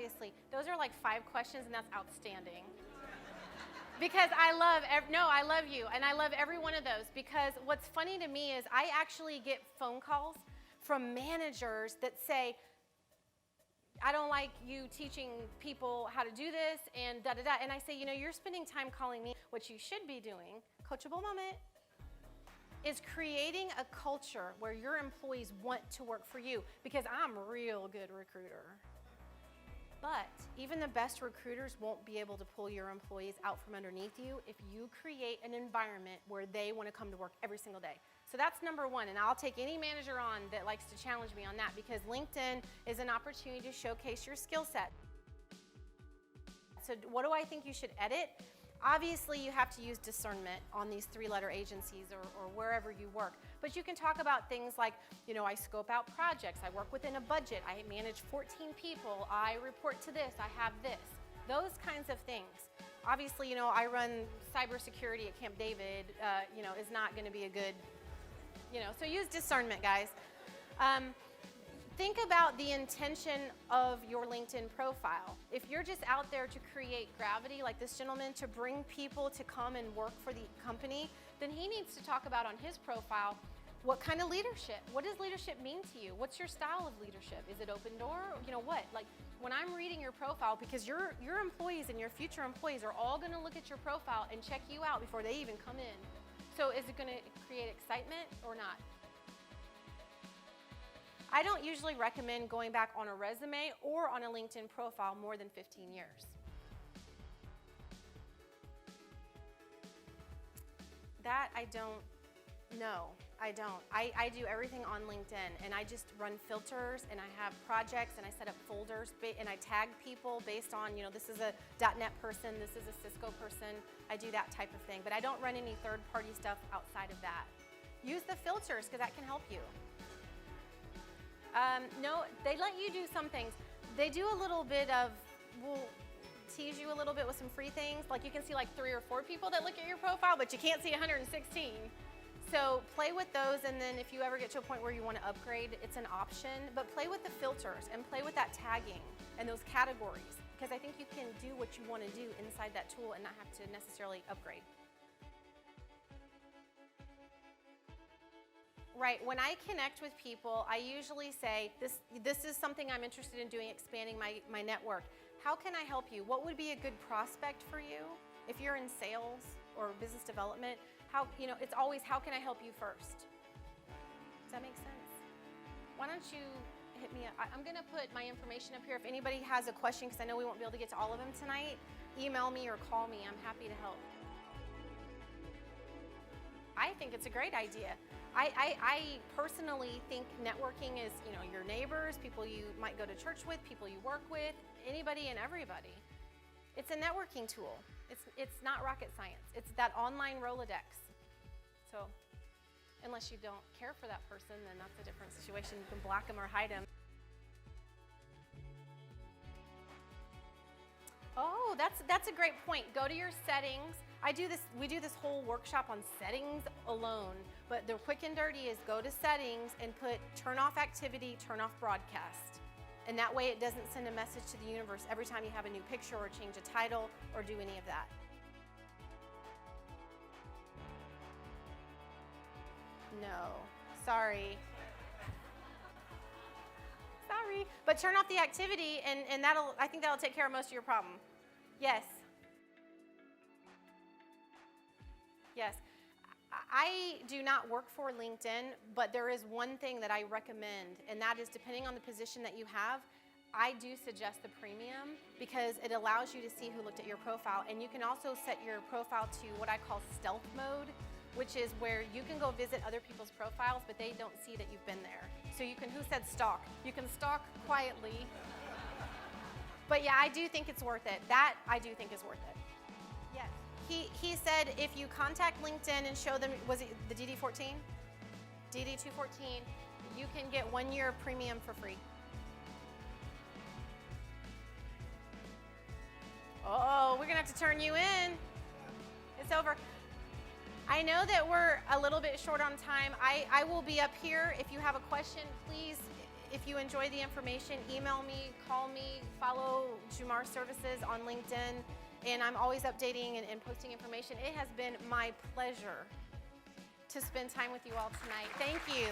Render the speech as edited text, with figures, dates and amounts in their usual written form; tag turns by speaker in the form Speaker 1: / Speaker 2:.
Speaker 1: obviously, those are like 5 questions, and that's outstanding. Because I love you, and I love every one of those, because what's funny to me is I actually get phone calls from managers that say, I don't like you teaching people how to do this, and da-da-da. And I say, you're spending time calling me. What you should be doing, coachable moment, is creating a culture where your employees want to work for you, because I'm a real good recruiter. But even the best recruiters won't be able to pull your employees out from underneath you if you create an environment where they want to come to work every single day. So that's number 1, and I'll take any manager on that likes to challenge me on that, because LinkedIn is an opportunity to showcase your skill set. So what do I think you should edit? Obviously, you have to use discernment on these 3-letter agencies or wherever you work. But you can talk about things like, I scope out projects, I work within a budget, I manage 14 people, I report to this, I have this. Those kinds of things. Obviously, I run cybersecurity at Camp David, is not going to be a good, so use discernment, guys. Think about the intention of your LinkedIn profile. If you're just out there to create gravity, like this gentleman, to bring people to come and work for the company, then he needs to talk about on his profile, what kind of leadership? What does leadership mean to you? What's your style of leadership? Is it open door? What? Like, when I'm reading your profile, because your employees and your future employees are all gonna look at your profile and check you out before they even come in. So is it gonna create excitement or not? I don't usually recommend going back on a resume or on a LinkedIn profile more than 15 years. That I don't know. I don't. I do everything on LinkedIn, and I just run filters, and I have projects, and I set up folders, and I tag people based on, this is a .NET person, this is a Cisco person. I do that type of thing, but I don't run any third-party stuff outside of that. Use the filters, because that can help you. No, they let you do some things. They do a little bit of, we'll tease you a little bit with some free things. Like, you can see like 3 or 4 people that look at your profile, but you can't see 116. So play with those, and then if you ever get to a point where you want to upgrade, it's an option. But play with the filters and play with that tagging and those categories, because I think you can do what you want to do inside that tool and not have to necessarily upgrade. Right, when I connect with people, I usually say, this is something I'm interested in doing, expanding my network. How can I help you? What would be a good prospect for you? If you're in sales or business development, it's always, how can I help you first? Does that make sense? Why don't you hit me up? I'm gonna put my information up here. If anybody has a question, because I know we won't be able to get to all of them tonight, email me or call me. I'm happy to help. I think it's a great idea. I personally think networking is, your neighbors, people you might go to church with, people you work with, anybody and everybody. It's a networking tool. It's not rocket science. It's that online Rolodex. So unless you don't care for that person, then that's a different situation. You can block them or hide them. Oh, that's a great point. Go to your settings. We do this whole workshop on settings alone, but the quick and dirty is go to settings and put turn off activity, turn off broadcast. And that way it doesn't send a message to the universe every time you have a new picture or change a title or do any of that. No, sorry. Sorry, but turn off the activity and I think that'll take care of most of your problem. Yes. Yes. I do not work for LinkedIn, but there is one thing that I recommend, and that is, depending on the position that you have, I do suggest the premium, because it allows you to see who looked at your profile, and you can also set your profile to what I call stealth mode, which is where you can go visit other people's profiles, but they don't see that you've been there. So you can, who said stalk? You can stalk quietly. But yeah, I do think it's worth it. That I do think is worth it. Yes. He said if you contact LinkedIn and show them, was it the DD14? DD214, you can get 1 year premium for free. Oh, we're gonna have to turn you in. It's over. I know that we're a little bit short on time. I will be up here. If you have a question, please if you enjoy the information, email me, call me, follow Jumar Services on LinkedIn, and I'm always updating and posting information. It has been my pleasure to spend time with you all tonight. Thank you.